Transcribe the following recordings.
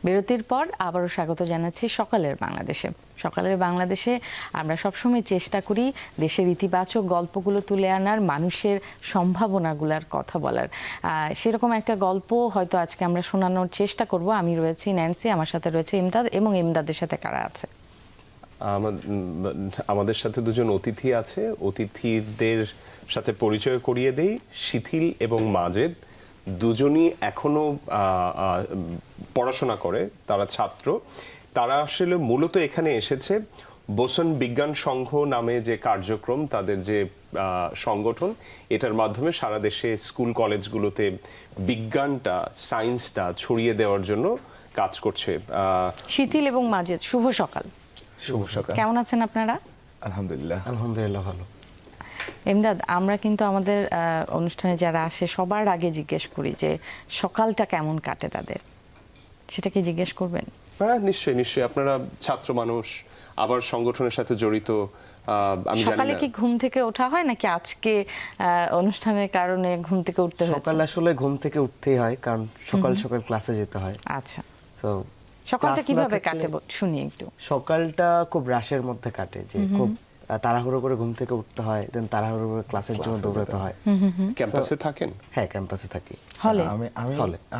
বিরতির পর আবারও স্বাগত জানাচ্ছি সকালের বাংলাদেশে। সকালের বাংলাদেশে আমরা সবসময় চেষ্টা করি দেশের ইতিবাচক গল্পগুলো তুলে আনার, মানুষের সম্ভাবনাগুলোর কথা বলার। সেরকম একটা গল্প হয়তো আজকে আমরা শোনানোর চেষ্টা করব। আমি রয়েছি ন্যান্সি, আমার সাথে রয়েছে ইমদাদ, এবং ইমদাদের সাথে কারা আছে? আমাদের সাথে দুজন অতিথি আছে। অতিথিদের সাথে পরিচয় করিয়ে দেই। শিথিল এবং মাজেদ দুজনই এখনো পড়াশোনা করে, তারা ছাত্র। তারা আসলে মূলত এখানে এসেছে বোসন বিজ্ঞান সংঘ নামে যে কার্যক্রম, তাদের যে সংগঠন, এটার মাধ্যমে সারা দেশে স্কুল কলেজগুলোতে বিজ্ঞানটা, সায়েন্সটা ছড়িয়ে দেওয়ার জন্য কাজ করছে। শিথিল এবং মাজেদ, শুভ সকাল। শুভ সকাল। কেমন আছেন আপনারা? আলহামদুলিল্লাহ। আলহামদুলিল্লাহ ভালো। এমদাদ, আমরা কিন্তু আমাদের অনুষ্ঠানে যারা আসে সবার আগে জিজ্ঞেস করি যে সকালটা কেমন কাটে তাদের, সেটা কি জিজ্ঞেস করবেন? হ্যাঁ, নিশ্চয়ই নিশ্চয়ই। আপনারা ছাত্র মানুষ, আবার সংগঠনের সাথে জড়িত। আমি জানি সকালে না কি ঘুম থেকে ওঠা হয় নাকি আজকে অনুষ্ঠানের কারণে ঘুম থেকে উঠতে হয়েছে? সকাল আসলে ঘুম থেকে উঠতেই হয়, কারণ সকাল সকাল ক্লাসে যেতে হয়। আচ্ছা, তো সকালটা কিভাবে কাটে শুনি একটু। সকালটা খুব রাশের মধ্যে কাটে, যে খুব তাড়াহুড়ো করে ঘুম থেকে উঠতে হয়, দেন তাড়াহুড়ো করে ক্লাসের জন্য দৌড়াতে হয়। ক্যাম্পাসে থাকেন? হ্যাঁ, ক্যাম্পাসে থাকি। হলে?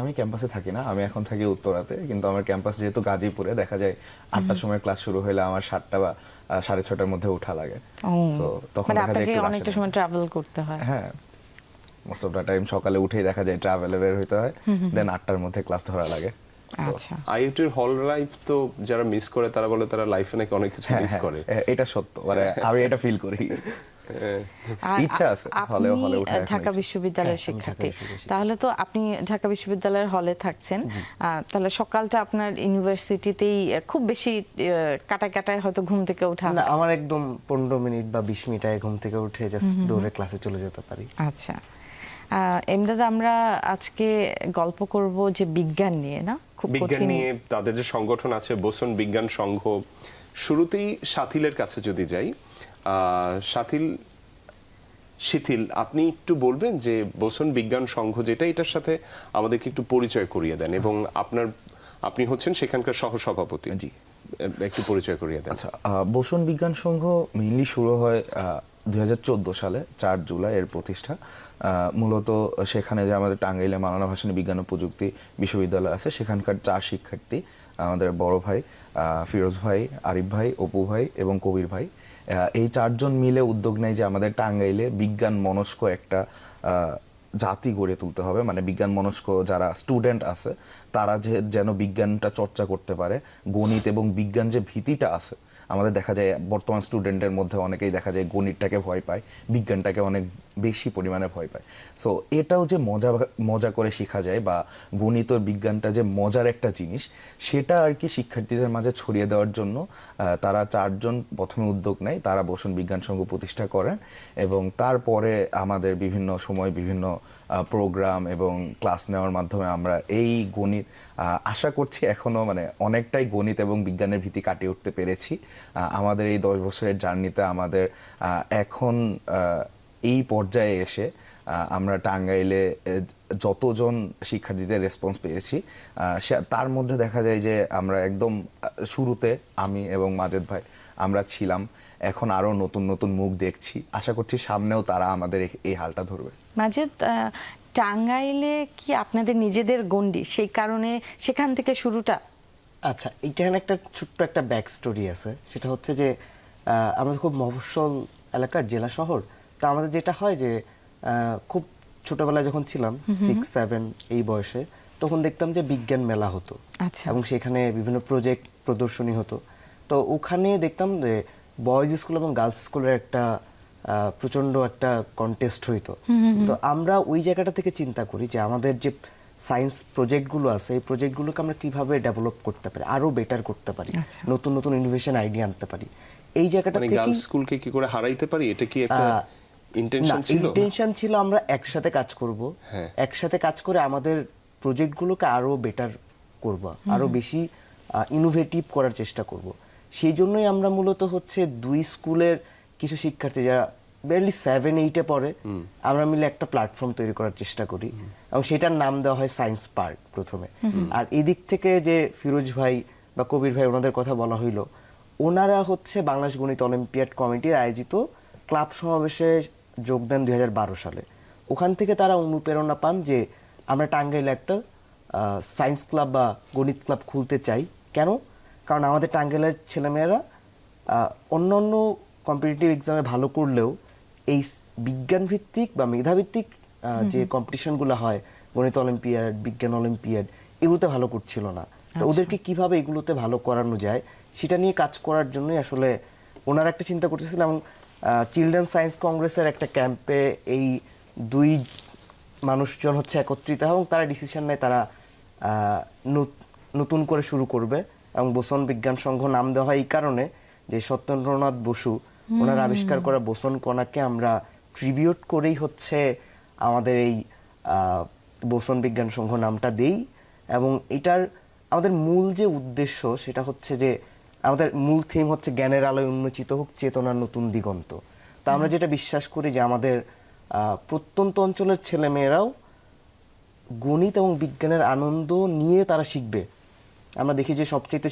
আমি ক্যাম্পাসে থাকি না, আমি এখন থাকি উত্তরাতে। কিন্তু আমার ক্যাম্পাস যেহেতু গাজীপুরে, দেখা যায় 8টার সময় ক্লাস শুরু হলে আমার 7টা বা 6:30টার মধ্যে ওঠা লাগে। সো তখন দেখা যায় একটু অনেকটা সময় ট্রাভেল করতে হয়। হ্যাঁ, মোস্ট অফ দ্য টাইম সকালে উঠেই দেখা যায় ট্রাভেলে বের হইতে হয়, দেন 8টার মধ্যে ক্লাস ধরা লাগে। আচ্ছা, আইআইটির হল লাইফ তো যারা মিস করে তারা বলে তারা লাইফে নাকি অনেক কিছু মিস করে। এটা সত্য, মানে আমি এটা ফিল করি। ইচ্ছা আছে হলে উঠে। ঢাকা বিশ্ববিদ্যালয়ের শিক্ষার্থী, তাহলে তো আপনি ঢাকা বিশ্ববিদ্যালয়ের হলে থাকছেন, তাহলে সকালটা আপনার ইউনিভার্সিটিতেই খুব বেশি কাটায় হয়তো ঘুম থেকে ওঠা? না, আমার একদম 15 মিনিট বা 20 মিনিট আগে ঘুম থেকে উঠে জাস্ট দৌড়ে ক্লাসে চলে যেতে পারি। আচ্ছা, এমদাদ, আমরা আজকে গল্প করব যে বিজ্ঞান নিয়ে, না? খুব বিজ্ঞান নিয়ে। তাদের যে সংগঠন আছে বোসন বিজ্ঞান সংঘ। শুরুতেই শাথিলের কাছে যদি যাই, শিথিল, আপনি একটু বলবেন যে বোসন বিজ্ঞান সংঘ যেটা, এটার সাথে আমাদেরকে একটু পরিচয় করিয়ে দেন, এবং আপনি হচ্ছেন সেখানকার সহসভাপতি। জি, একটু পরিচয় করিয়ে দেন। আচ্ছা, বোসন বিজ্ঞান সংঘ মেইনলি শুরু হয় 2014 সালে 4 জুলাই এর প্রতিষ্ঠা। মূলত সেখানে যে আমাদের টাঙ্গাইলে মাওলানা ভাসানী বিজ্ঞান ও প্রযুক্তি বিশ্ববিদ্যালয় আছে, সেখানকার 4 শিক্ষার্থী, আমাদের বড় ভাই ফিরোজ ভাই, আরিফ ভাই, অপু ভাই এবং কবির ভাই, এই 4 জন মিলে উদ্যোগ নেয় যে আমাদের টাঙ্গাইলে বিজ্ঞান মনস্ক একটা জাতি গড়ে তুলতে হবে। মানে বিজ্ঞান মনস্ক যারা স্টুডেন্ট আছে তারা যেন বিজ্ঞানটা চর্চা করতে পারে। গণিত এবং বিজ্ঞান যে ভীতিটা আছে, আমাদের দেখা যায় বর্তমান স্টুডেন্টের মধ্যে অনেকেই দেখা যায় গণিতটাকে ভয় পায়, বিজ্ঞানটাকে অনেক বেশি পরিমাণে ভয় পায়। সো এটাও যে মজা করে শেখা যায়, বা গণিত ও বিজ্ঞানটা যে মজার একটা জিনিস, সেটা আর কি শিক্ষার্থীদের মাঝে ছড়িয়ে দেওয়ার জন্য তারা 4 জন প্রথমে উদ্যোগ নেয়। তারা বোসন বিজ্ঞান সংঘ প্রতিষ্ঠা করেন, এবং তারপরে আমাদের বিভিন্ন সময় বিভিন্ন প্রোগ্রাম এবং ক্লাস নেওয়ার মাধ্যমে আমরা এই গণিত, আশা করছি এখনো মানে অনেকটাই গণিত এবং বিজ্ঞানের ভীতি কাটিয়ে উঠতে পেরেছি। আমাদের এই 10 বছরের জার্নিতে আমাদের এখন এই পর্যায়ে এসে আমরা টাঙ্গাইলে যতজন শিক্ষার্থীদের রেসপন্স পেয়েছি, তার মধ্যে দেখা যায় যে আমরা একদম শুরুতে আমি এবং মাজেদ ভাই আমরা ছিলাম, এখন আরো নতুন নতুন মুখ দেখছি। আশা করছি সামনেও তারা আমাদের এই হালটা ধরবে। মাজেদ, টাঙ্গাইলে কি আপনাদের নিজেদের গণ্ডি, সেই কারণে সেখান থেকে শুরুটা? আচ্ছা, এখানে একটা ছোট্ট একটা ব্যাক স্টোরি আছে। সেটা হচ্ছে যে আমরা খুব মফস্বল এলাকার জেলা শহর, তো আমাদের যেটা হয় যে খুব ছোটবেলায় যখন ছিলাম 6-7 এই বয়সে, তখন দেখতাম যে বিজ্ঞান মেলা হতো। আচ্ছা। এবং সেখানে বিভিন্ন প্রজেক্ট প্রদর্শনী হতো। তো ওখানে দেখতাম যে বয়েজ স্কুল এবং গার্লস স্কুলের একটা প্রচন্ড একটা কন্টেস্ট হইতো। তো আমরা ওই জায়গাটা থেকে চিন্তা করি যে আমাদের যে সায়েন্স প্রজেক্টগুলো আছে, এই প্রজেক্টগুলোকে আমরা কিভাবে ডেভেলপ করতে পারি, আরো বেটার করতে পারি, নতুন নতুন ইনোভেশন আইডিয়া আনতে পারি। এই জায়গাটা থেকে গার্লস স্কুলকে কি করে হারাইতে পারি, এটা কি একটা ইন্টেনশন ছিল? ইন্টেনশন ছিল আমরা একসাথে কাজ করব, একসাথে কাজ করে আমাদের প্রজেক্টগুলোকে আরো বেটার করব, আরো বেশি ইনোভেটিভ করার চেষ্টা করব। সেই জন্যই আমরা মূলত হচ্ছে 2 স্কুলের কিছু শিক্ষার্থী যারা বেয়ারলি 7-8-এ পড়ে, আমরা মিলে একটা প্ল্যাটফর্ম তৈরি করার চেষ্টা করি এবং সেটার নাম দেওয়া হয় সায়েন্স পার্ক প্রথমে। আর এদিক থেকে যে ফিরোজ ভাই বা কবির ভাই ওনাদের কথা বলা হইলো, ওনারা হচ্ছে বাংলাদেশ গণিত অলিম্পিয়াড কমিটির আয়োজিত ক্লাব সমাবেশে যোগ দেন 2012 সালে। ওখান থেকে তারা অনুপ্রেরণা পান যে আমরা টাঙ্গাইলে একটা সায়েন্স ক্লাব বা গণিত ক্লাব খুলতে চাই। কেন? কারণ আমাদের টাঙ্গাইলের ছেলেমেয়েরা অন্য অন্য কম্পিটিটিভ এক্সামে ভালো করলেও এই বিজ্ঞান ভিত্তিক বা মেধাভিত্তিক যে কম্পিটিশনগুলো হয়, গণিত অলিম্পিয়াড, বিজ্ঞান অলিম্পিয়াড, এগুলোতে ভালো করছিল না। তো ওদেরকে কিভাবে এগুলোতে ভালো করানো যায় সেটা নিয়ে কাজ করার জন্যই আসলে ওনারা একটা চিন্তা করতেছিলেন। এবং চিলড্রেন সায়েন্স কংগ্রেসের একটা ক্যাম্পে এই দুই মানুষজন হচ্ছে একত্রিত হয় এবং তারা ডিসিশন নেয় তারা নতুন করে শুরু করবে। এবং বোসন বিজ্ঞান সংঘ নাম দেওয়া হয় এই কারণে যে সত্যেন্দ্রনাথ বসু ওনার আবিষ্কার করা বোসন কণাকে আমরা ট্রিবিউট করেই হচ্ছে আমাদের এই বোসন বিজ্ঞান সংঘ নামটা দেই। এবং এটার আমাদের মূল যে উদ্দেশ্য সেটা হচ্ছে যে আমাদের মূল থিম হচ্ছে জ্ঞানের আলোয় উন্মোচিত হোক চেতনার নতুন দিগন্ত। তা আমরা যেটা বিশ্বাস করি যে আমাদের প্রত্যন্ত অঞ্চলের ছেলেমেয়েরাও গণিত এবং বিজ্ঞানের আনন্দ নিয়ে তারা শিখবে। আমরা দেখি যে সবচেয়ে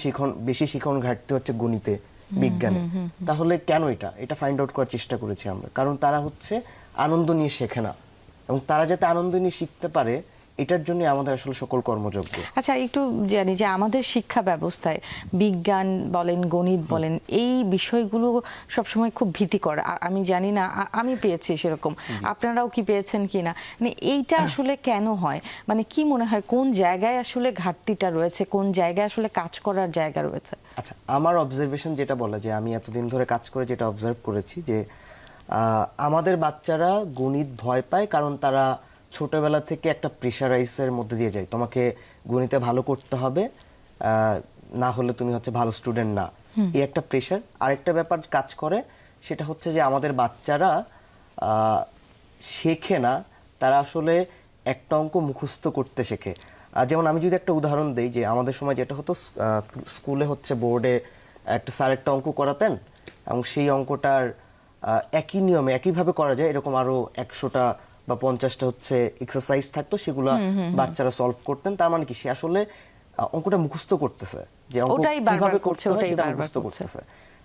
বেশি শিখন ঘাটতি হচ্ছে গণিতে, বিজ্ঞানে। তাহলে কেন এটা ফাইন্ড আউট করার চেষ্টা করেছি আমরা। কারণ তারা হচ্ছে আনন্দ নিয়ে শেখে না, এবং তারা যাতে আনন্দ নিয়ে শিখতে পারে এটার জন্য আমাদের আসলে সকল কর্মযজ্ঞ। আচ্ছা, একটু জানি যে আমাদের শিক্ষা ব্যবস্থায় বিজ্ঞান বলেন, গণিত বলেন, এই বিষয়গুলো সবসময় খুব ভীতিকর। আমি জানি না, আমি পেয়েছি সেরকম, আপনারাও কি পেয়েছেন কিনা, মানে এইটা আসলে কেন হয়, মানে কি মনে হয় কোন জায়গায় আসলে ঘাটতিটা রয়েছে, কোন জায়গায় আসলে কাজ করার জায়গা রয়েছে? আচ্ছা, আমার অবজারভেশন যেটা বলে যে আমি এতদিন ধরে কাজ করে যেটা অবজার্ভ করেছি যে আমাদের বাচ্চারা গণিত ভয় পায় কারণ তারা ছোটবেলা থেকে একটা প্রেশারাইজের মধ্যে দিয়ে যায়, তোমাকে গণিতে ভালো করতে হবে, না হলে তুমি হচ্ছে ভালো স্টুডেন্ট না, এই একটা প্রেশার। আরেকটা ব্যাপার কাজ করে সেটা হচ্ছে যে আমাদের বাচ্চারা শেখে না, তারা আসলে একটা অঙ্ক মুখস্থ করতে শেখে। যেমন আমি যদি একটা উদাহরণ দেই যে আমাদের সময় যেটা হতো, স্কুলে হচ্ছে বোর্ডে একটা স্যার একটা অঙ্ক করাতেন এবং সেই অঙ্কটার একই নিয়মে একইভাবে করা যায় এরকম আরো 100টা বা 50টা হচ্ছে এক্সারসাইজ থাকতো, সেগুলো বাচ্চারা সলভ করতেন। তার মানে কি, সে আসলে অঙ্কটা মুখস্থ করতেছে, যে অঙ্ক কিভাবে করতে হয় সেটা মুখস্থ করতেছে।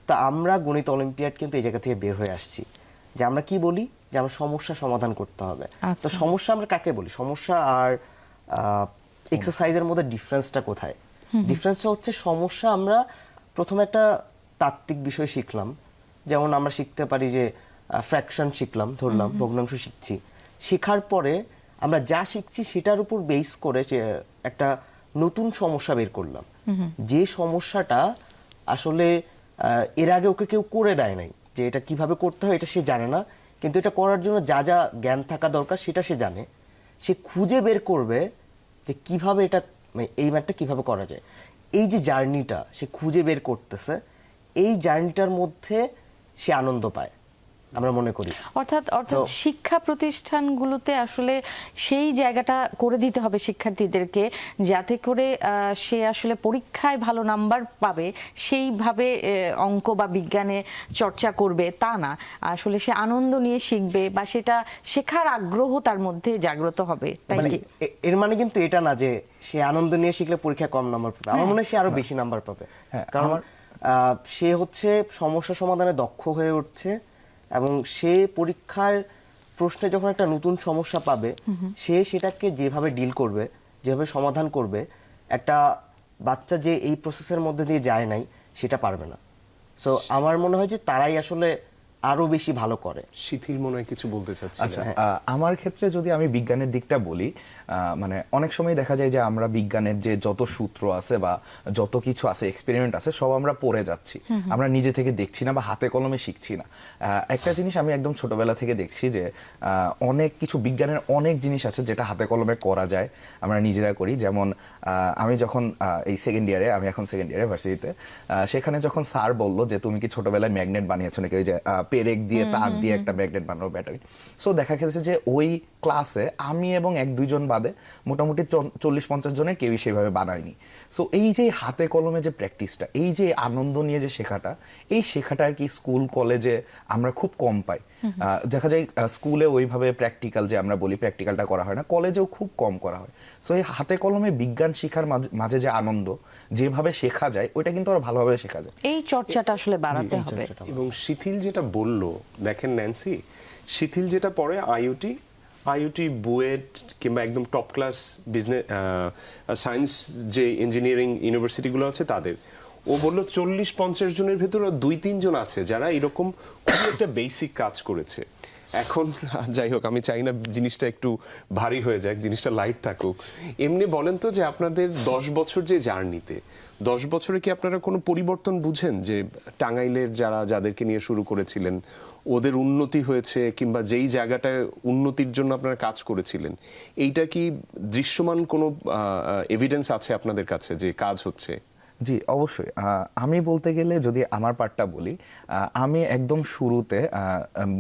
তা আমরা গণিত অলিম্পিয়াড কিন্তু এই জায়গা থেকে বের হয়ে আসছি, যে আমরা কি বলি যে আমরা সমস্যা সমাধান করতে হবে। তো সমস্যা আমরা কাকে বলি? সমস্যা আর এক্সারসাইজের মধ্যে ডিফারেন্সটা কোথায়? ডিফারেন্সটা হচ্ছে সমস্যা আমরা প্রথমে একটা তাত্ত্বিক বিষয় শিখলাম, যেমন আমরা শিখতে পারি যে ফ্র্যাকশন শিখলাম, ধরলাম ভগ্নাংশ শিখছি, শেখার পরে আমরা যা শিখছি সেটার উপর বেস করে যে একটা নতুন সমস্যা বের করলাম, যে সমস্যাটা আসলে এর আগে ওকে কেউ করে দেয় নাই, যে এটা কিভাবে করতে হয় এটা সে জানে না, কিন্তু এটা করার জন্য যা যা জ্ঞান থাকা দরকার সেটা সে জানে। সে খুঁজে বের করবে যে কিভাবে এটা, মানে এই ম্যাথটা কিভাবে করা যায়। এই যে জার্নিটা সে খুঁজে বের করতেছে, এই জার্নিটার মধ্যে সে আনন্দ পায় আমরা মনে করি। অর্থাৎ শিক্ষা প্রতিষ্ঠানগুলোতে আসলে সেই জায়গাটা করে দিতে হবে শিক্ষার্থীদেরকে, যাতে করে সে আসলে পরীক্ষায় ভালো নাম্বার পাবে, সেইভাবে অঙ্ক বা বিজ্ঞানে চর্চা করবে তা না, আসলে সে আনন্দ নিয়ে শিখবে বা সেটা শেখার আগ্রহ তার মধ্যে জাগ্রত হবে, তাই কি? এর মানে কিন্তু এটা না যে সে আনন্দ নিয়ে শিখলে পরীক্ষায় কম নাম্বার পাবে, আমার মনে হয় সে আরো বেশি নাম্বার পাবে, কারণ সে হচ্ছে সমস্যা সমাধানে দক্ষ হয়ে উঠছে এবং সে পরীক্ষার প্রশ্নে যখন একটা নতুন সমস্যা পাবে সে সেটাকে যেভাবে ডিল করবে, যেভাবে সমাধান করবে, একটা বাচ্চা যে এই প্রসেসের মধ্যে দিয়ে যায় নাই সেটা পারবে না। সো আমার মনে হয় যে তারাই আসলে আরো বেশি ভালো করে। শিথিল মনে হয় কিছু বলতে চাচ্ছি। আচ্ছা, আমার ক্ষেত্রে যদি আমি বিজ্ঞানের দিকটা বলি, মানে অনেক সময় দেখা যায় যে আমরা বিজ্ঞানের যে যত সূত্র আছে বা যত কিছু আছে, এক্সপেরিমেন্ট আছে, সব আমরা পড়ে যাচ্ছি, আমরা নিজে থেকে দেখছি না বা হাতে কলমে শিখছি না। একটা জিনিস আমি একদম ছোটবেলা থেকে দেখছি যে অনেক কিছু বিজ্ঞানের অনেক জিনিস আছে যেটা হাতে কলমে করা যায়, আমরা নিজেরা করি। যেমন আমি যখন এই সেকেন্ড ইয়ারে, আমি এখন সেকেন্ড ইয়ারে ভার্সিটিতে, সেখানে যখন স্যার বললো যে তুমি কি ছোটবেলায় ম্যাগনেট বানিয়েছো নাকি, ওই যে পেরেক দিয়ে তার দিয়ে একটা ম্যাগনেট বানানো, ব্যাটারি। সো দেখা গেছে যে ওই ক্লাসে আমি এবং 1-2 জন বাদে মোটামুটি 40-50 জনের কেউই সেভাবে বানায়নি। সো এই যে হাতে কলমে যে প্র্যাকটিসটা, এই যে আনন্দ নিয়ে যে শেখাটা, এই শেখাটা আর কি স্কুল কলেজে আমরা খুব কম পাই। দেখা যায় স্কুলে ওইভাবে প্র্যাকটিক্যাল যে আমরা বলি প্র্যাকটিক্যালটা করা হয় না, কলেজেও খুব কম করা হয়। সো এই হাতে কলমে বিজ্ঞান শেখার মাঝে যে আনন্দ, যেভাবে শেখা যায় ওইটা কিন্তু আরো ভালোভাবে শেখা যায়। এই চর্চাটা আসলে বাড়াতে হবে। এবং শিথিল যেটা বললো, দেখেন ন্যান্সি, শিথিল যেটা পড়ে আইওটি বুয়েট কিংবা একদম টপ ক্লাস বিজনেস সায়েন্স যে ইঞ্জিনিয়ারিং ইউনিভার্সিটিগুলো আছে তাদের, ও বললো 40-50 জনের ভেতর 2-3 জন আছে যারা এরকম খুব একটা বেসিক কাজ করেছে। এখন যাই হোক, আমি চাই না জিনিসটা একটু ভারী হয়ে যাক, জিনিসটা লাইট থাকুক। এমনি বলেন তো যে আপনাদের 10 বছর যে জার্নিতে, 10 বছরে কি আপনারা কোনো পরিবর্তন বুঝেন যে টাঙ্গাইলের যাদেরকে নিয়ে শুরু করেছিলেন ওদের উন্নতি হয়েছে, কিংবা যেই জায়গাটায় উন্নতির জন্য আপনারা কাজ করেছিলেন এইটা কি দৃশ্যমান কোনো এভিডেন্স আছে আপনাদের কাছে যে কাজ হচ্ছে? জি অবশ্যই। আমি বলতে গেলে যদি আমার পার্টটা বলি, আমি একদম শুরুতে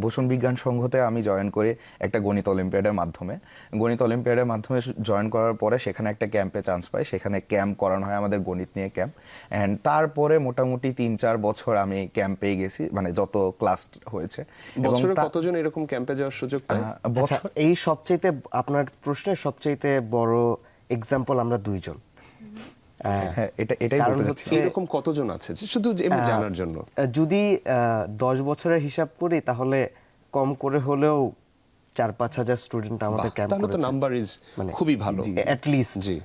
ভূষণ বিজ্ঞান সংঘতে আমি জয়েন করি একটা গণিত অলিম্পিয়াডের মাধ্যমে। জয়েন করার পরে সেখানে একটা ক্যাম্পে চান্স পাই, সেখানে ক্যাম্প করানো হয় আমাদের গণিত নিয়ে ক্যাম্প। অ্যান্ড তারপরে মোটামুটি 3-4 বছর আমি ক্যাম্পেই গেছি, মানে যত ক্লাস হয়েছে। বছরে কতজন এরকম ক্যাম্পে যাওয়ার সুযোগ পায়? বছর এই সবচাইতে আপনার প্রশ্নের সবচাইতে বড় এক্সাম্পল আমরা 2 জন। হ্যাঁ, এটাই কারণ বলতে হচ্ছে- চাচ্ছি। এরকম কতজন আছে যে শুধু এমনি জানার জন্য? যদি 10 বছরের হিসাব করি তাহলে কম করে হলেও 4-5 হাজার স্টুডেন্ট আমাদের বাহ, ক্যাম্প তাহলে তো করেছে। নাম্বার ইজ মানে খুবই ভালো। অ্যাট লিস্ট জি।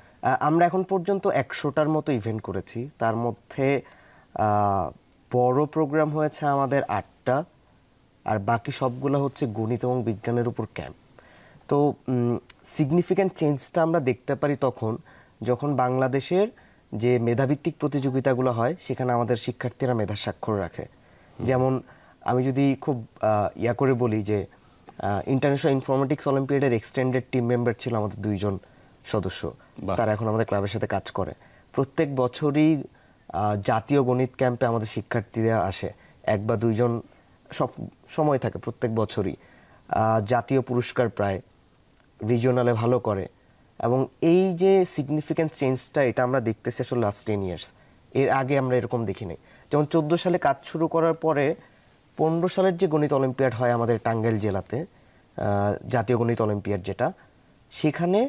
আমরা এখন পর্যন্ত 100টার মতো ইভেন্ট করেছি। তার মধ্যে বড় প্রোগ্রাম হয়েছে আমাদের 8টা, আর বাকি সবগুলো হচ্ছে গণিত এবং বিজ্ঞানের উপর ক্যাম্প। তো সিগনিফিক্যান্ট চেঞ্জটা আমরা দেখতে পারি তখন যখন বাংলাদেশের যে মেধাভিত্তিক প্রতিযোগিতাগুলো হয় সেখানে আমাদের শিক্ষার্থীরা মেধার স্বাক্ষর রাখে। যেমন আমি যদি খুব ইয়া করে বলি যে ইন্টারন্যাশনাল ইনফরমেটিক্স অলিম্পিয়াডের এক্সটেন্ডেড টিম মেম্বার ছিল আমাদের 2 জন সদস্য, বাহ। তারা এখন আমাদের ক্লাবের সাথে কাজ করে। প্রত্যেক বছরই জাতীয় গণিত ক্যাম্পে আমাদের শিক্ষার্থীরা আসে, 1 বা 2 জন সব সময় থাকে প্রত্যেক বছরই। জাতীয় পুরস্কার প্রায়, রিজিওনালে ভালো করে। এবং এই যে সিগনিফিক্যান্ট চেঞ্জটা, এটা আমরা দেখতেছি আসলে লাস্ট 10 ইয়ার্স। এর আগে আমরা এরকম দেখিনি। যেমন 14 সালে কাজ শুরু করার পরে 15 সালের যে গণিত অলিম্পিয়াড হয় আমাদের টাঙ্গাইল জেলাতে, জাতীয় গণিত অলিম্পিয়াড যেটা, সেখানে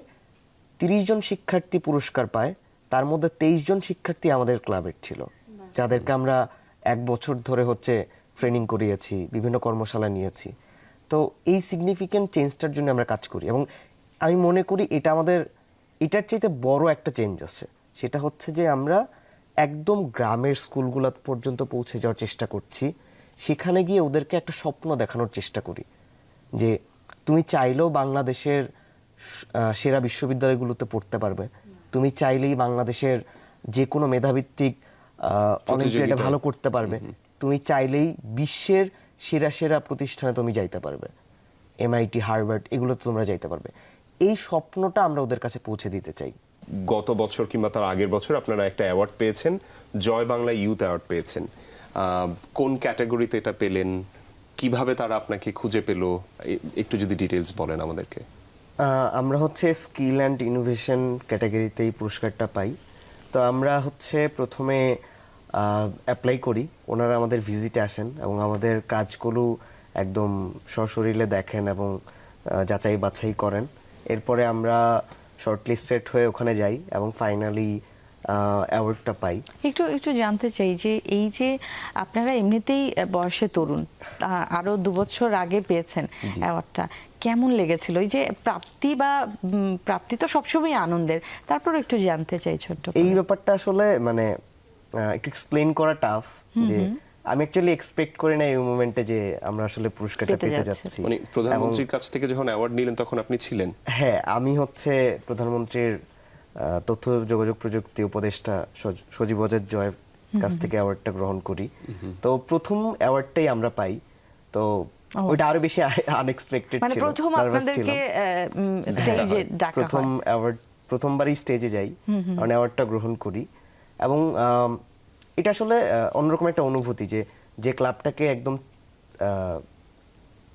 30 জন শিক্ষার্থী পুরস্কার পায়। তার মধ্যে 23 জন শিক্ষার্থী আমাদের ক্লাবের ছিল, যাদেরকে আমরা 1 বছর ধরে হচ্ছে ট্রেনিং করিয়েছি, বিভিন্ন কর্মশালা নিয়েছি। তো এই সিগনিফিক্যান্ট চেঞ্জটার জন্য আমরা কাজ করি এবং আমি মনে করি এটা আমাদের এটার চাইতে বড় একটা চেঞ্জ আছে। সেটা হচ্ছে যে আমরা একদম গ্রামের স্কুলগুলো পর্যন্ত পৌঁছে যাওয়ার চেষ্টা করছি। সেখানে গিয়ে ওদেরকে একটা স্বপ্ন দেখানোর চেষ্টা করি যে তুমি চাইলেও বাংলাদেশের সেরা বিশ্ববিদ্যালয়গুলোতে পড়তে পারবে, তুমি চাইলেই বাংলাদেশের যে কোনো মেধাভিত্তিক অলিম্পিয়াডে ভালো করতে পারবে, তুমি চাইলেই বিশ্বের সেরা সেরা প্রতিষ্ঠানে তুমি যাইতে পারবে, MIT, হার্ভার্ড, এগুলোতে তোমরা যাইতে পারবে। এই স্বপ্নটা আমরা ওদের কাছে পৌঁছে দিতে চাই। গত বছর কিংবা তার আগের বছর আপনারা একটা অ্যাওয়ার্ড পেয়েছেন, জয় বাংলা ইউথ অ্যাওয়ার্ড পেয়েছেন। কোন ক্যাটাগরিতে এটা পেলেন, কিভাবে তারা আপনাকে খুঁজে পেল, একটু যদি ডিটেলস বলেন আমাদেরকে। আমরা হচ্ছে স্কিল অ্যান্ড ইনোভেশন ক্যাটাগরিতে এই পুরস্কারটা পাই। তো আমরা হচ্ছে প্রথমে অ্যাপ্লাই করি, ওনারা আমাদের ভিজিটে আসেন এবং আমাদের কাজগুলো একদম সশরীরে দেখেন এবং যাচাই বাছাই করেন। এরপরে আমরা শর্টলিস্টেড হয়ে ওখানে যাই এবং ফাইনালি অ্যাওয়ার্ডটা পাই। একটু জানতে চাই যে এই যে আপনারা এমনিতেই বয়সে তরুণ, আরো 2 বছর আগে পেয়েছেন অ্যাওয়ার্ডটা, কেমন লেগেছিল? এই যে প্রাপ্তি তো সবসময় আনন্দের, তারপর একটু জানতে চাই ছোট্ট করে। এই ব্যাপারটা আসলে মানে একটু এক্সপ্লেইন করা টাফ, যে আমি অ্যাকচুয়ালি এক্সপেক্ট করি না এই মোমেন্টে যে আমরা আসলে পুরস্কারটা পেতে যাচ্ছি। মানে প্রধানমন্ত্রীর কাছ থেকে যখন অ্যাওয়ার্ড নিলেন তখন আপনি ছিলেন? হ্যাঁ, আমি হচ্ছে প্রধানমন্ত্রীর তথ্য যোগাযোগ প্রযুক্তি উপদেষ্টা সজীব ওয়াজেদ জয়ের কাছ থেকে অ্যাওয়ার্ডটা গ্রহণ করি। তো প্রথম অ্যাওয়ার্ডটাই আমরা পাই, তো ওইটা আরো বেশি আনএক্সপেক্টেড মানে ছিল। প্রথম আপনাদেরকে স্টেজে ডাকা প্রথম হয়, অ্যাওয়ার্ড, প্রথমবারই স্টেজে যাই, কারণ অ্যাওয়ার্ডটা গ্রহণ করি। এবং এটা আসলে অন্যরকম একটা অনুভূতি যে ক্লাবটাকে একদম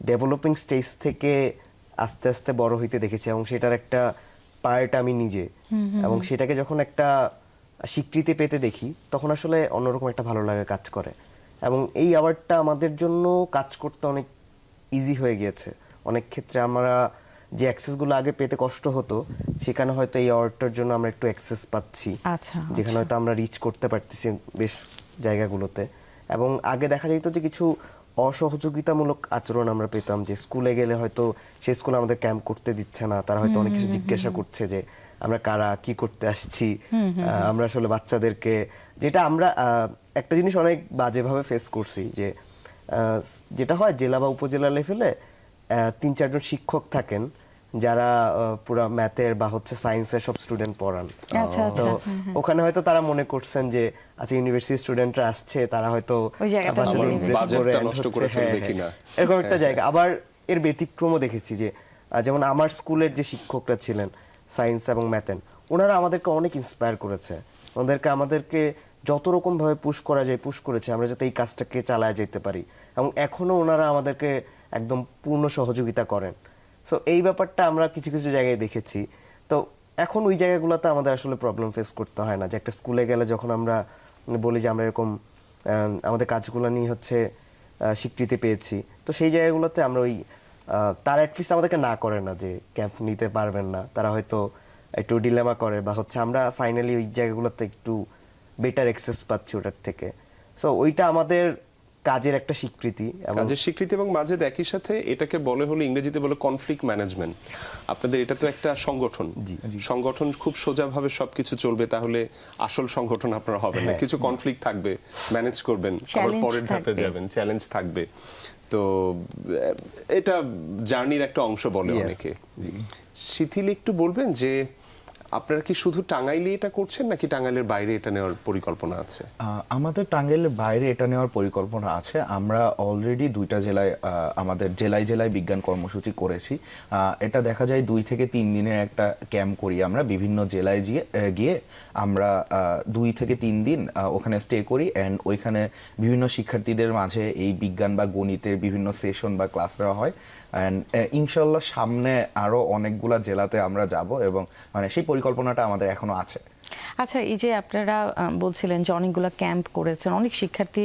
ডেভেলপিং স্টেজ থেকে আস্তে আস্তে বড় হইতে দেখেছি এবং সেটার একটা পার্ট আমি নিজে, এবং সেটাকে যখন একটা স্বীকৃতি পেতে দেখি তখন আসলে অন্যরকম একটা ভালো লাগা কাজ করে। এবং এই অ্যাওয়ার্ডটা আমাদের জন্য কাজ করতে অনেক ইজি হয়ে গিয়েছে। অনেক ক্ষেত্রে আমরা যে অ্যাক্সেসগুলো আগে পেতে কষ্ট হতো, সেখানে হয়তো এই অ্যাওয়ার্ডটার জন্য আমরা একটু অ্যাক্সেস পাচ্ছি, আচ্ছা, যেখানে হয়তো আমরা রিচ করতে পারতেছি বেশ জায়গাগুলোতে। এবং আগে দেখা যেত যে কিছু অসহযোগিতামূলক আচরণ আমরা পেতাম, যে স্কুলে গেলে হয়তো সেই স্কুলে আমাদের ক্যাম্প করতে দিচ্ছে না, তারা হয়তো অনেক কিছু জিজ্ঞাসা করছে যে আমরা কারা, কি করতে আসছি। আমরা আসলে বাচ্চাদেরকে, যেটা আমরা একটা জিনিস অনেক বাজেভাবে ফেস করছি, যে যেটা হয় জেলা বা উপজেলা লেভেলে 3-4 জন শিক্ষক থাকেন যারা পুরো ম্যাথের বা হচ্ছে সায়েন্সের সব স্টুডেন্ট পড়ান। আচ্ছা, তো আচ্ছা। ওখানে হয়তো তারা মনে করছেন যে আচ্ছা ইউনিভার্সিটি স্টুডেন্টরা আসছে, তারা হয়তো ওই জায়গাটা বাচ্চাদের নিয়ে impress বাজেটটা করে and নষ্ট হচ্ছে- করে ফেলবে হ্যাঁ, কিনা। এরকম একটা জায়গা। আবার এর ব্যতিক্রমও দেখেছি যে যেমন আমার স্কুলের যে শিক্ষকরা ছিলেন সায়েন্স এবং ম্যাথেন, ওনারা আমাদেরকে অনেক ইন্সপায়ার করেছে, আমাদেরকে যত রকম ভাবে পুশ করা যায় পুশ করেছে আমরা যাতে এই কাজটাকে চালায় যেতে পারি, এবং এখনো ওনারা আমাদেরকে একদম পূর্ণ সহযোগিতা করেন। সো এই ব্যাপারটা আমরা কিছু কিছু জায়গায় দেখেছি। তো এখন ওই জায়গাগুলোতে আমাদের আসলে প্রবলেম ফেস করতে হয় না, যে একটা স্কুলে গেলে যখন আমরা বলি যে আমরা এরকম আমাদের কাজগুলো নিয়ে হচ্ছে স্বীকৃতি পেয়েছি, তো সেই জায়গাগুলোতে আমরা ওই তারা অ্যাটলিস্ট আমাদেরকে না করে না যে ক্যাম্প নিতে পারবেন না, তারা হয়তো একটু ডিলেমা করে, বা হচ্ছে আমরা ফাইনালি ওই জায়গাগুলোতে একটু বেটার অ্যাক্সেস পাচ্ছি ওটার থেকে। সো ওইটা আমাদের কাজের একটা স্বীকৃতি। এবং কাজের স্বীকৃতি এবং মাঝে একই সাথে এটাকে বলে হলো, ইংরেজিতে বলে কনফ্লিক্ট ম্যানেজমেন্ট। আপনাদের এটা তো একটা সংগঠন, সংগঠন খুব সোজাভাবে সবকিছু চলবে তাহলে আসল সংগঠন আপনারা হবেন না, কিছু কনফ্লিক্ট থাকবে, ম্যানেজ করবেন, আবার Challenge পরের ধাপে থাকবে। যাবেন, চ্যালেঞ্জ থাকবে। তো এটা জার্নির একটা অংশ বলে Yes. অনেকে। শিথিল, একটু বলবেন যে আপনারা কি শুধু টাঙ্গাইলে এটা করছেন নাকি টাঙ্গাইলের বাইরে এটা নেওয়ার পরিকল্পনা আছে? আমাদের টাঙ্গাইলের বাইরে এটা নেওয়ার পরিকল্পনা আছে। আমরা অলরেডি 2টা জেলায় আমাদের জেলায় জেলায় বিজ্ঞান কর্মসূচি করেছি। এটা দেখা যায় 2 থেকে 3 দিনের একটা ক্যাম্প করি আমরা বিভিন্ন জেলায় গিয়ে আমরা 2 থেকে 3 দিন ওখানে স্টে করি, অ্যান্ড ওইখানে বিভিন্ন শিক্ষার্থীদের মাঝে এই বিজ্ঞান বা গণিতের বিভিন্ন সেশন বা ক্লাস নেওয়া হয়। অ্যান্ড ইনশাল্লাহ সামনে আরো অনেকগুলা জেলাতে আমরা যাব, এবং মানে সেই পরিকল্পনাটা আমাদের এখনো আছে। আচ্ছা, এই যে আপনারা বলছিলেন যে অনেকগুলো ক্যাম্প করেছেন, অনেক শিক্ষার্থী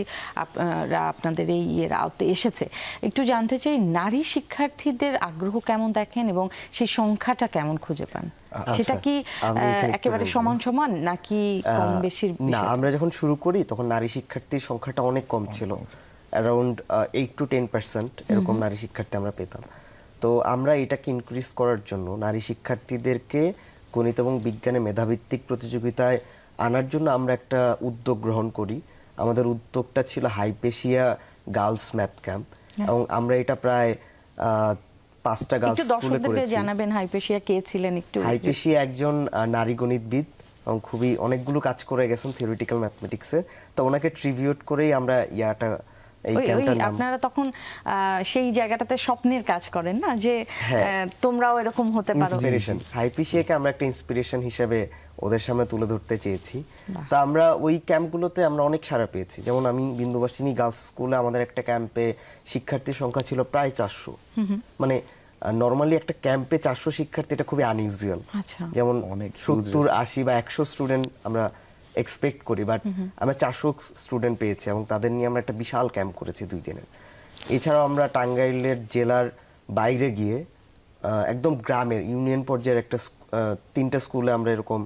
আপনাদের এই ইয়ের আওতায় এসেছে, একটু জানতে চাই নারী শিক্ষার্থীদের আগ্রহ কেমন দেখেন এবং সেই সংখ্যাটা কেমন খুঁজে পান? সেটা কি আমি এখানে একটু একেবারে বলবো। সমান সমান নাকি কম বেশির না, বিষয়টা? আমরা যখন শুরু করি তখন নারী শিক্ষার্থীর সংখ্যাটা অনেক কম ছিল, অ্যারাউন্ড 8-10% এরকম নারী শিক্ষার্থী আমরা পেতাম। তো আমরা এটাকে ইনক্রিজ করার জন্য নারী শিক্ষার্থীদেরকে গণিত এবং বিজ্ঞানে মেধাভিত্তিক প্রতিযোগিতায় আনার জন্য আমরা একটা উদ্যোগ গ্রহণ করি। আমাদের উদ্যোগটা ছিল হাইপেশিয়া গার্লস ম্যাথ ক্যাম্প, এবং আমরা এটা প্রায় 5টা গার্লস একটু স্কুলে দর্শকদেরকে করেছি। জানাবেন হাইপেশিয়া কে ছিলেন একটু? হাইপেশিয়া একজন নারী গণিতবিদ এবং খুবই অনেকগুলো কাজ করে গেছেন থিওরিটিক্যাল ম্যাথমেটিক্সে। তো ওনাকে ট্রিবিউট করেই আমরা এই ক্যাম্পটার নাম। আপনারা তখন সেই জায়গাটাতে স্বপ্নের কাজ করেন না, যে হ্যাঁ। তোমরাও এরকম হতে পারো। ইন্সপিরেশন, হাইপেশিয়াকে আমরা একটা ইন্সপিরেশন হিসেবে ওদের সামনে তুলে ধরতে চেয়েছি। তো আমরা ওই ক্যাম্পগুলোতে আমরা অনেক সাড়া পেয়েছি। যেমন আমি বিন্দুবাসিনী গার্লস স্কুলে আমাদের একটা ক্যাম্পে শিক্ষার্থীর সংখ্যা ছিল প্রায় 400। মানে নরমালি একটা ক্যাম্পে 400 শিক্ষার্থী এটা খুবই আনইউজুয়াল। আচ্ছা। যেমন অনেক 70, 80 বা 100 স্টুডেন্ট আমরা এক্সপেক্ট করি, বাট আমরা 400 স্টুডেন্ট পেয়েছি এবং তাদের নিয়ে আমরা একটা বিশাল ক্যাম্প করেছি 2 দিনের। এছাড়াও আমরা টাঙ্গাইলের জেলার বাইরে গিয়ে একদম গ্রামের ইউনিয়ন পর্যায়ের একটা 3টা স্কুলে আমরা এরকম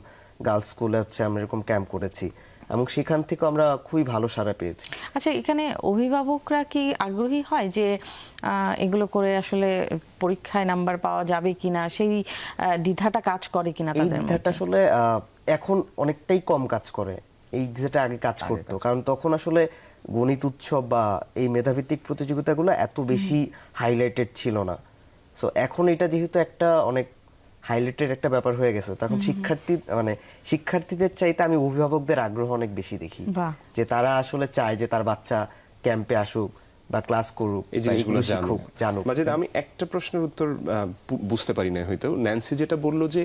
গার্লস স্কুলে হচ্ছে আমরা এরকম ক্যাম্প করেছি, এবং সেখান থেকে আমরা খুবই ভালো সাড়া পেয়েছি। আচ্ছা, এখানে অভিভাবকরা কি আগ্রহী হয় যে এগুলো করে আসলে পরীক্ষায় নাম্বার পাওয়া যাবে কিনা, সেই দ্বিধাটা কাজ করে কিনা এই তাদের দ্বিধাটা মধ্যে? আসলে এখন অনেকটাই কম কাজ করে, এই দ্বিধাটা আগে কাজ করতো। কারণ তখন আসলে গণিত উৎসব বা এই মেধাভিত্তিক প্রতিযোগিতাগুলো এত বেশি হাইলাইটেড ছিল না। সো এখন এটা যেহেতু একটা অনেক হাইলাইটেড একটা ব্যাপার হয়ে গেছে, তখন শিক্ষার্থীদের চাইতে আমি অভিভাবকদের আগ্রহ অনেক বেশি দেখি, বাহ। যে তারা আসলে চায় যে তার বাচ্চা ক্যাম্পে আসুক বা ক্লাস করুক, এই জিনিসগুলো জানুক। মাঝে আমি একটা প্রশ্নের উত্তর বুঝতে পারি না হয়তো। ন্যান্সি যেটা বললো যে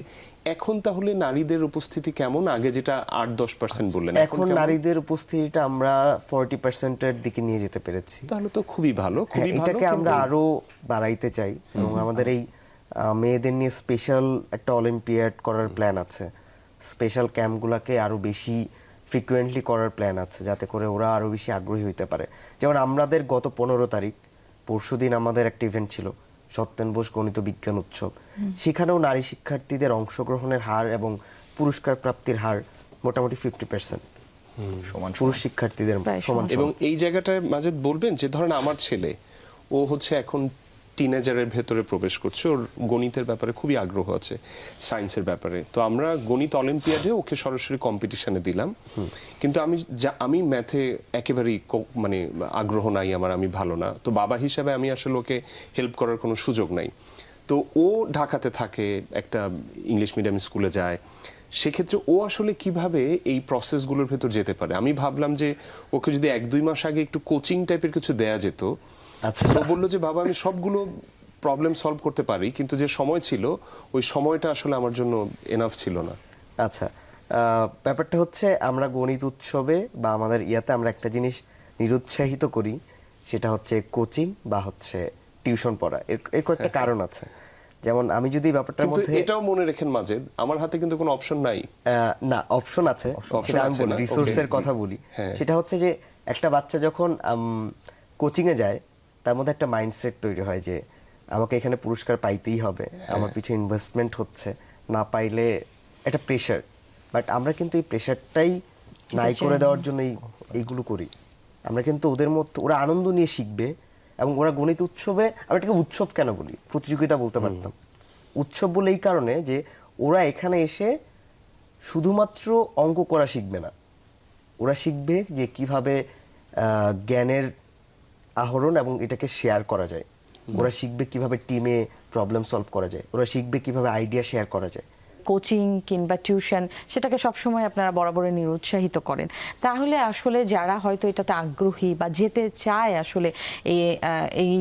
এখন তাহলে নারীদের উপস্থিতি কেমন, আগে যেটা 8-10% বললেন, এখন কেমন? নারীদের উপস্থিতিটা আমরা 40%-এর দিকে নিয়ে যেতে পেরেছি। তাহলে তো খুবই ভালো, হ্যাঁ, খুবই ভালো। এটাকে আমরা আরো বাড়াইতে চাই, এবং আমাদের এই মেয়েদের নিয়ে স্পেশাল একটা অলিম্পিয়াড করার প্ল্যান আছে, স্পেশাল ক্যাম্পগুলোকে আরো বেশি ফ্রিকুয়েন্টলি করার প্ল্যান আছে, যাতে করে ওরা আরো বেশি আগ্রহী হতে পারে। যেমন আমাদের গত 15 তারিখ পরশুদিন আমাদের একটা ইভেন্ট ছিল, সত্যেন বোস গণিত বিজ্ঞান উৎসব। সেখানেও নারী শিক্ষার্থীদের অংশগ্রহণের হার এবং পুরস্কার প্রাপ্তির হার মোটামুটি 50% সমান পুরুষ শিক্ষার্থীদের প্রায় সমান। এবং এই জায়গাটায় মাঝে বলবেন যে ধরেন আমার ছেলে ও হচ্ছে এখন টিনেজারের ভেতরে প্রবেশ করছে, ওর গণিতের ব্যাপারে খুবই আগ্রহ আছে, সায়েন্সের ব্যাপারে, তো আমরা গণিত অলিম্পিয়াডে ওকে সরাসরি কম্পিটিশনে দিলাম। কিন্তু আমি ম্যাথে একেবারেই মানে আগ্রহ নাই আমার, আমি ভালো না, তো বাবা হিসাবে আমি আসলে ওকে হেল্প করার কোনো সুযোগ নাই। তো ও ঢাকাতে থাকে, একটা ইংলিশ মিডিয়াম স্কুলে যায়, সেক্ষেত্রে ও আসলে কিভাবে এই প্রসেসগুলোর ভেতর যেতে পারে? আমি ভাবলাম যে ওকে যদি 1-2 মাস আগে একটু কোচিং টাইপের কিছু দেয়া যেত। আচ্ছা, ও বললো যে বাবা আমি সবগুলো প্রবলেম সলভ করতে পারি, কিন্তু যে সময় ছিল ওই সময়টা আসলে আমার জন্য এনাফ ছিল না। আচ্ছা, ব্যাপারটা হচ্ছে আমরা গণিত উৎসবে বা আমাদের ইয়াতে আমরা একটা জিনিস নিরুৎসাহিত করি, সেটা হচ্ছে কোচিং বা হচ্ছে টিউশন পড়া। এর কয়েকটা কারণ আছে। যেমন আমি যদি ব্যাপারটার কিন্তু মধ্যে এটাও মনে রাখেন মাজেদ, আমার হাতে কিন্তু কোনো অপশন নাই। না, অপশন আছে, Option সেটা আমি আছে বলি, না? রিসোর্সের Okay, কথা জি। বলি। হ্যাঁ। সেটা হচ্ছে যে একটা বাচ্চা যখন কোচিং এ যায়, তার মধ্যে একটা মাইন্ডসেট তৈরি হয় যে আমাকে এখানে পুরস্কার পাইতেই হবে, আমার পিছু ইনভেস্টমেন্ট হচ্ছে, না পাইলে একটা প্রেশার। বাট আমরা কিন্তু এই প্রেশারটাই নাই করে দেওয়ার জন্য এইগুলো করি। আমরা কিন্তু ওদের মধ্যে, ওরা আনন্দ নিয়ে শিখবে এবং ওরা গণিত উৎসবে, আমরা এটাকে উৎসব কেন বলি, প্রতিযোগিতা বলতে পারতাম। উৎসব বলে এই কারণে যে ওরা এখানে এসে শুধুমাত্র অঙ্ক করা শিখবে না, ওরা শিখবে যে কিভাবে জ্ঞানের আহরণ এবং এটাকে শেয়ার করা যায়। ওরা শিখবে কিভাবে টিমে প্রবলেম সলভ করা যায়, ওরা শিখবে কিভাবে আইডিয়া শেয়ার করা যায়। কোচিং কিংবা টিউশন সেটাকে সবসময় আপনারা বরাবরই নিরুৎসাহিত করেন। তাহলে আসলে যারা হয়তো এটাতে আগ্রহী বা যেতে চায় আসলে এই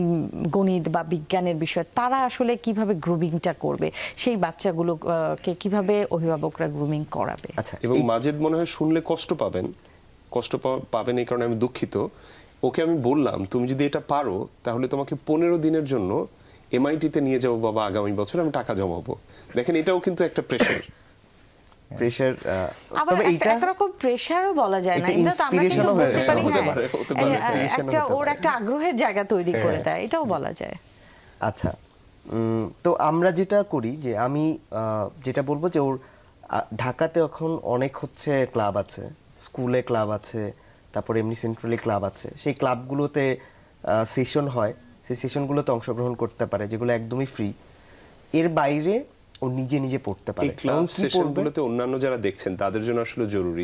গণিত বা বিজ্ঞানের বিষয়, তারা আসলে কিভাবে গ্রুমিংটা করবে, সেই বাচ্চাগুলোকে কিভাবে অভিভাবকরা গ্রুমিং করাবে? আচ্ছা, এবং মাজেদ মনে হয় শুনলে কষ্ট পাবেন এই কারণে আমি দুঃখিত। ওকে আমি বললাম তুমি যদি এটা পারো তাহলে তোমাকে 15 দিনের জন্য এমআইটিতে নিয়ে যাবো বাবা, আগামী বছর আমি টাকা জমাবো। দেখেন এটাও কিন্তু একটা প্রেশার। আবার তবে এইটা একরকম প্রেশারও বলা যায় না, এটা এটা তো আমরা কিন্তু inspirational বলতে পারি হতে হ্যাঁ, পারে, হতে পারে। একটা ওর একটা আগ্রহের জায়গা তৈরি করে দেয়, এটাও বলা যায়। আচ্ছা, তো আমরা যেটা করি যে আমি যেটা বলবো যে ওর ঢাকাতে এখন অনেক হচ্ছে ক্লাব আছে, স্কুলে ক্লাব আছে, তারপরে এমনি সেন্ট্রালি ক্লাব আছে। সেই ক্লাবগুলোতে সেশন হয়, সেই সেশনগুলোতে অংশগ্রহণ করতে পারে, যেগুলো একদমই ফ্রি। এর বাইরে ও নিজে নিজে পড়তে পারে। এই ক্লাব এবং কি পড়বে? সেশনগুলোতে অন্যান্য যারা দেখছেন তাদের জন্য আসলে জরুরি,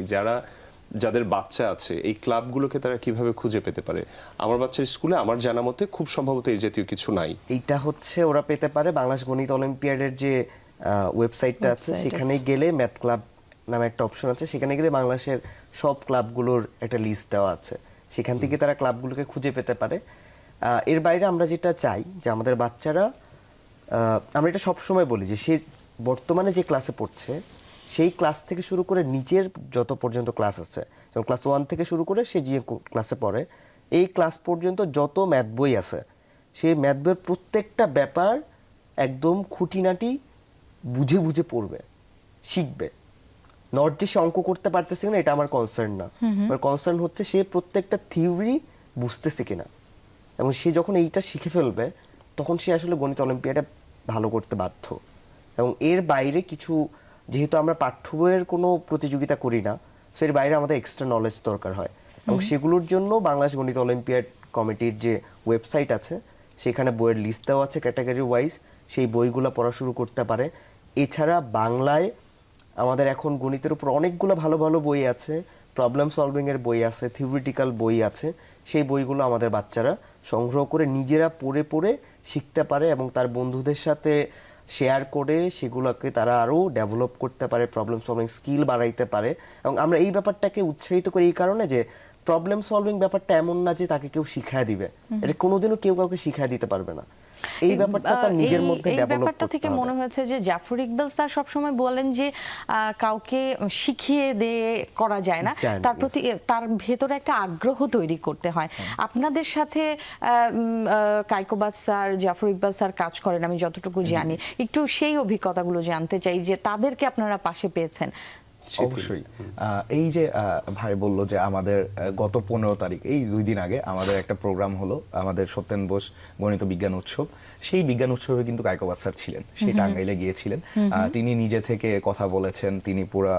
যাদের বাচ্চা আছে এই ক্লাবগুলোকে তারা কিভাবে খুঁজে পেতে পারে? আমার বাচ্চার স্কুলে আমার জানা মতে খুব সম্ভবত এই জাতীয় কিছু নাই। এইটা হচ্ছে ওরা পেতে পারে বাংলাদেশ গণিত অলিম্পিয়াডের যে ওয়েবসাইটটা আছে, সেখানে গেলে ম্যাথ ক্লাব নামে একটা অপশন আছে, সেখানে গেলে বাংলাদেশের সব ক্লাবগুলোর একটা লিস্ট দেওয়া আছে, সেখান থেকে তারা ক্লাবগুলোকে খুঁজে পেতে পারে। এর বাইরে আমরা যেটা চাই যে আমাদের বাচ্চারা, আমরা এটা সবসময় বলি যে সে বর্তমানে যে ক্লাসে পড়ছে সেই ক্লাস থেকে শুরু করে নিচের যত পর্যন্ত ক্লাস আছে, যেমন ক্লাস 1 থেকে শুরু করে সে যে ক্লাসে পড়ে, এই ক্লাস পর্যন্ত যত ম্যাথ বই আছে, সেই ম্যাথ বইয়ের প্রত্যেকটা ব্যাপার একদম খুঁটিনাটি বুঝে বুঝে পড়বে, শিখবে। নট যে সে অঙ্ক করতে পারতেছে না এটা আমার কনসার্ন না, আমার কনসার্ন হচ্ছে সে প্রত্যেকটা থিওরি বুঝতেছে কিনা। এবং সে যখন এইটা শিখে ফেলবে তখন সে আসলে গণিত অলিম্পিয়াডে ভালো করতে বাধ্য। এবং এর বাইরে কিছু, যেহেতু আমরা পাঠ্য বইয়ের কোনো প্রতিযোগিতা করি না, সো এর বাইরে আমাদের এক্সট্রা নলেজ দরকার হয়, এবং সেগুলোর জন্য বাংলাদেশ গণিত অলিম্পিয়াড কমিটির যে ওয়েবসাইট আছে সেখানে বইয়ের লিস্ট দেওয়া আছে ক্যাটাগরি ওয়াইজ, সেই বইগুলো পড়া শুরু করতে পারে। এছাড়া বাংলায় আমাদের এখন গণিতের উপর অনেকগুলো ভালো ভালো বই আছে, প্রবলেম সলভিংয়ের বই আছে, থিওরিটিক্যাল বই আছে, সেই বইগুলো আমাদের বাচ্চারা সংগ্রহ করে নিজেরা পড়ে পড়ে শিখতে পারে এবং তার বন্ধুদের সাথে শেয়ার করে সেগুলোকে তারা আরও ডেভেলপ করতে পারে, প্রবলেম সলভিং স্কিল বাড়াইতে পারে। এবং আমরা এই ব্যাপারটাকে উৎসাহিত করি এই কারণে যে প্রবলেম সলভিং ব্যাপারটা এমন না যে তাকে কেউ শিখায় দিবে, এটা কোনোদিনও কেউ কাউকে শিখায় দিতে পারবে না। এই ব্যাপারটা তার নিজের মধ্যে এই ডেভেলপ ব্যাপারটা করতে থেকে হবে। মনে হয়েছে যে জাফর ইকবাল স্যার সবসময় বলেন যে কাউকে শিখিয়ে দিয়ে করা যায় না, যায় না, তার প্রতি তার ভেতরে একটা আগ্রহ তৈরি করতে হয়। আপনাদের সাথে কায়কোবাদ স্যার, জাফর ইকবাল স্যার কাজ করেন আমি যতটুকু জানি, একটু সেই অভিজ্ঞতাগুলো জানতে চাই যে তাদেরকে আপনারা পাশে পেয়েছেন। অবশ্যই এই যে ভাই বলল যে আমাদের গত 15 তারিখ, এই 2 দিন আগে আমাদের একটা প্রোগ্রাম হলো, আমাদের সত্যেন বোস গণিত বিজ্ঞান উৎসব। সেই বিজ্ঞান উৎসবে কিন্তু কায়কোবাদ স্যার ছিলেন, সেই টাঙ্গাইলে গিয়েছিলেন। তিনি নিজে থেকে কথা বলেছেন, তিনি পুরা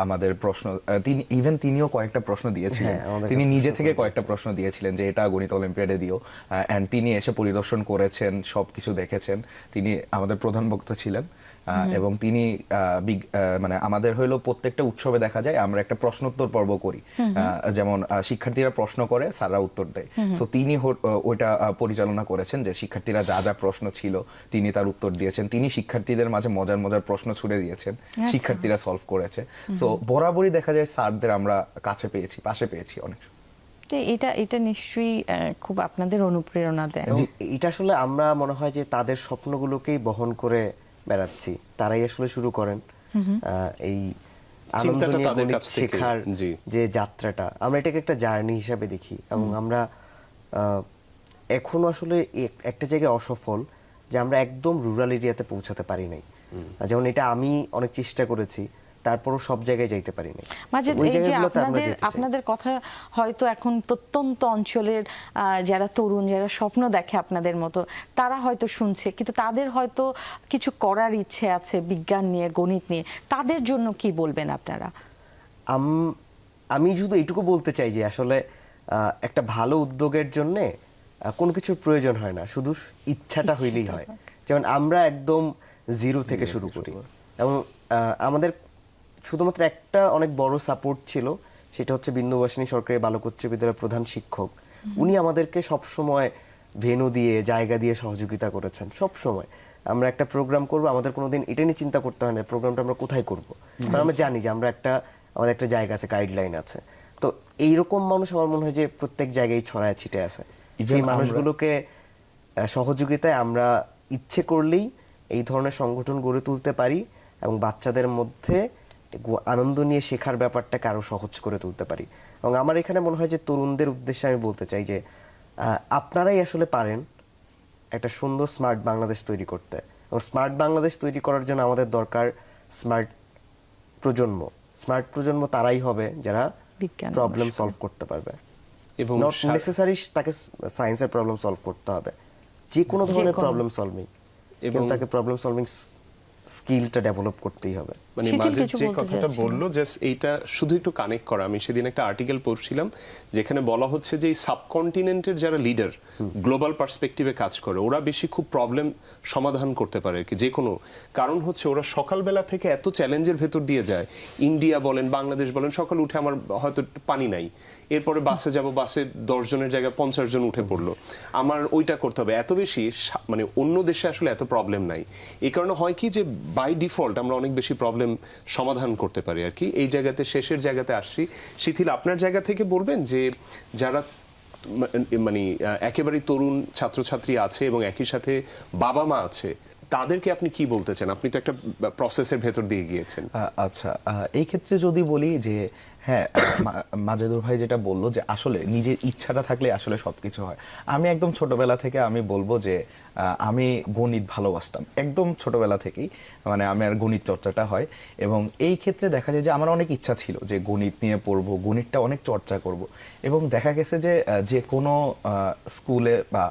আমাদের প্রশ্ন, তিনিও কয়েকটা প্রশ্ন দিয়েছিলেন। তিনি নিজে থেকে কয়েকটা প্রশ্ন দিয়েছিলেন যে এটা গণিত অলিম্পিয়াডে দিও, অ্যান্ড তিনি এসে পরিদর্শন করেছেন, সবকিছু দেখেছেন। তিনি আমাদের প্রধান বক্তা ছিলেন। এবং তিনি মানে আমাদের হইলো প্রত্যেকটা উৎসবে দেখা যায় আমরা একটা প্রশ্নোত্তর পর্ব করি, যেমন শিক্ষার্থীরা প্রশ্ন করে স্যাররা উত্তর দেয়। সো তিনি ওইটা পরিচালনা করেছেন, যে শিক্ষার্থীরা যা যা প্রশ্ন ছিল তিনি তার উত্তর দিয়েছেন। তিনি শিক্ষার্থীদের মাঝে মজার মজার প্রশ্ন ছুড়ে দিয়েছেন, শিক্ষার্থীরা সলভ করেছে। সো বরাবরই দেখা যায় স্যারদের আমরা কাছে পেয়েছি, পাশে পেয়েছি অনেক। এটা নিশ্চয়ই খুব আপনাদের অনুপ্রেরণা দেয়। এটা আসলে আমরা মনে হয় যে তাদের স্বপ্নগুলোকেই বহন করে বেড়াচ্ছি, তারাই আসলে শুরু করেন এই আনন্দ চিন্তাটা নিয়ে তাদের গণিত কাছ থেকে, শেখার জি। যে যাত্রাটা, আমরা এটাকে একটা জার্নি হিসাবে দেখি। এবং আমরা এখনো আসলে একটা জায়গায় অসফল, যে আমরা একদম রুরাল এরিয়াতে পৌঁছাতে পারি নাই। যেমন এটা আমি অনেক চেষ্টা করেছি, তারপরও সব জায়গায় যাইতে পারি নাই। মাঝে ওই এই যে জায়গাগুলোতে আমরা যেতে চাই। আপনাদের কথা হয়তো এখন প্রত্যন্ত অঞ্চলের যারা তরুণ, যারা স্বপ্ন দেখে আপনাদের মতো, তারা হয়তো শুনছে, কিন্তু তাদের হয়তো কিছু করার ইচ্ছে আছে বিজ্ঞান নিয়ে, গণিত নিয়ে। তাদের জন্য কি বলবেন আপনারা? আমি শুধু এইটুকু বলতে চাই যে আসলে একটা ভালো উদ্যোগের জন্যে কোনো কিছুর প্রয়োজন হয় না, শুধু ইচ্ছাটা হইলেই হয়। যেমন আমরা একদম জিরো থেকে শুরু করি, এবং আমাদের শুধুমাত্র একটা অনেক বড় সাপোর্ট ছিল, সেটা হচ্ছে বিন্দুবাসিনী সরকারি বালক উচ্চ বিদ্যালয়ের প্রধান শিক্ষক। উনি আমাদেরকে সব সময় ভেন্যু দিয়ে, জায়গা দিয়ে সহযোগিতা করেছেন। সব সময় আমরা একটা প্রোগ্রাম করব, আমাদের কোনোদিন এটা নিয়ে চিন্তা করতে হয় না প্রোগ্রামটা আমরা কোথায় করব, কারণ আমরা জানি যে আমরা আমাদের একটা জায়গা আছে, গাইডলাইন আছে। তো এইরকম মানুষ আমার মনে হয় যে প্রত্যেক জায়গায় ছড়ায় ছিটে আছে। সেই মানুষগুলোকে সহযোগিতায় আমরা ইচ্ছে করলেই এই ধরনের সংগঠন গড়ে তুলতে পারি, এবং বাচ্চাদের মধ্যে আনন্দ নিয়ে শেখার ব্যাপারটাকে আরো সহজ করে তুলতে পারি। এবং আমার এখানে মনে হয় যে তরুণদের উদ্দেশ্যে আমি বলতে চাই যে আপনারাই আসলে পারেন একটা সুন্দর স্মার্ট বাংলাদেশ তৈরি করতে। এবং স্মার্ট বাংলাদেশ তৈরি করার জন্য আমাদের দরকার স্মার্ট প্রজন্ম। স্মার্ট প্রজন্ম তারাই হবে যারা প্রবলেম সলভ করতে পারবে, এবং নট নেসেসারি তাকে সায়েন্সের প্রবলেম সলভ করতে হবে, যে কোনো ধরনের প্রবলেম সলভিং, এবং তাকে প্রবলেম সলভিং স্কিলটা ডেভেলপ করতেই হবে। মানে মাঝে যে কথাটা বললো, জাস্ট এইটা শুধু একটু কানেক্ট করা। আমি সেদিন একটা আর্টিকেল পড়ছিলাম যেখানে বলা হচ্ছে যে এই সাবকন্টিনেন্টের যারা লিডার গ্লোবাল পার্সপেক্টিভে কাজ করে, ওরা বেশি খুব প্রবলেম সমাধান করতে পারে আর কি। যে কোনো কারণ হচ্ছে ওরা সকালবেলা থেকে এত চ্যালেঞ্জের ভেতর দিয়ে যায়, ইন্ডিয়া বলেন, বাংলাদেশ বলেন, সকাল উঠে আমার হয়তো পানি নাই, এরপরে বাসে যাব, বাসে 10 জনের জায়গায় 50 জন উঠে পড়লো, আমার ওইটা করতে হবে। এত বেশি মানে অন্য দেশে আসলে এত প্রবলেম নাই। এই কারণে হয় কি যে বাই ডিফল্ট আমরা অনেক বেশি প্রবলেম সমাধান করতে পারি আর কি। এই জায়গাতে শেষের জায়গাতে আসছি, শিথিল আপনার জায়গা থেকে বলবেন যে যারা মানে একেবারে তরুণ ছাত্রছাত্রী আছে এবং একই সাথে বাবা মা আছে, তাদেরকে আপনি কি বলতে চান? আপনি তো একটা প্রসেসের ভেতর দিয়ে গিয়েছেন। আচ্ছা, এই ক্ষেত্রে যদি বলি যে হ্যাঁ, মাজেদুর ভাই যেটা বললো যে আসলে নিজের ইচ্ছাটা থাকলে আসলে সবকিছু হয়। আমি একদম ছোটবেলা থেকে আমি বলবো যে আমি গণিত ভালোবাসতাম একদম ছোটবেলা থেকেই, মানে আমার গণিত চর্চাটা হয়। এবং এই ক্ষেত্রে দেখা যায় যে আমার অনেক ইচ্ছা ছিল যে গণিত নিয়ে পড়বো, গণিতটা অনেক চর্চা করব। এবং দেখা গেছে যে কোনো স্কুলে বা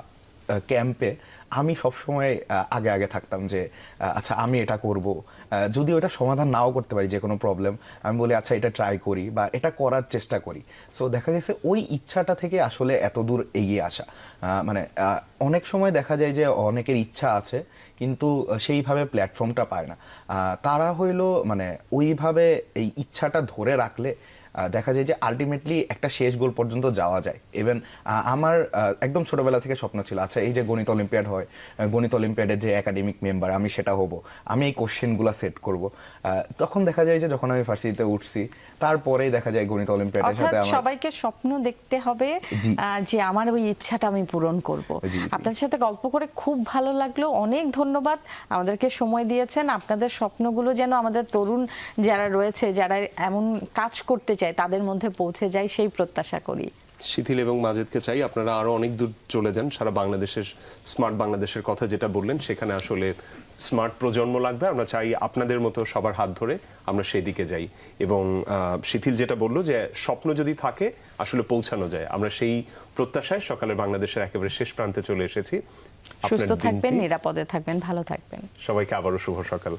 ক্যাম্পে আমি সবসময় আগে আগে থাকতাম যে আচ্ছা আমি এটা করব, যদি ওটা সমাধান নাও করতে পারি যে কোনো প্রবলেম, আমি বলি আচ্ছা এটা ট্রাই করি বা এটা করার চেষ্টা করি। সো দেখা গেছে ওই ইচ্ছাটা থেকে আসলে এত দূর এগিয়ে আসা। মানে অনেক সময় দেখা যায় যে অনেকের ইচ্ছা আছে কিন্তু সেইভাবে প্ল্যাটফর্মটা পায় না। তারা হইলো মানে ওইভাবে এই ইচ্ছাটা ধরে রাখলে দেখা যায় যে আলটিমেটলি একটা শেষ গোল পর্যন্ত যাওয়া যায়। ইভেন আমার একদম ছোটবেলা থেকে স্বপ্ন ছিল, আচ্ছা এই যে গণিত অলিম্পিয়াড হয়, গণিত অলিম্পিয়াডের যে একাডেমিক মেম্বার আমি সেটা হব, আমি এই কোশ্চেনগুলো সেট করব। তখন দেখা যায় যে যখন আমি ভার্সিটিতে উঠছি তারপরেই দেখা যায় গণিত অলিম্পিয়াডের অর্থাৎ সাথে আমার সবাইকে স্বপ্ন দেখতে হবে জি। যে আমার ওই ইচ্ছাটা আমি পূরণ করব। জি, জি। আপনাদের সাথে গল্প করে খুব ভালো লাগলো, অনেক ধন্যবাদ আমাদেরকে সময় দিয়েছেন। আপনাদের স্বপ্নগুলো যেন আমাদের তরুণ যারা রয়েছে, যারা এমন কাজ করতে চায় তাদের মধ্যে পৌঁছে যায়, সেই প্রত্যাশা করি। শিথিল এবং মাজেদকে চাই আপনারা আরো অনেক দূর চলে যান, সারা বাংলাদেশের স্মার্ট বাংলাদেশের কথা যেটা বললেন, সেখানে আসলে স্মার্ট প্রজন্ম লাগবে। আমরা চাই আপনাদের মতো সবার হাত ধরে আমরা সেই দিকে যাই। এবং শিথিল যেটা বললো যে স্বপ্ন যদি থাকে আসলে পৌঁছানো যায়, আমরা সেই প্রত্যাশায় সকালের বাংলাদেশের একেবারে শেষ প্রান্তে চলে এসেছি। সুস্থ আপনার থাকবেন, দিনটি- নিরাপদে থাকবেন, ভালো থাকবেন। সবাইকে আবারও শুভ সকাল।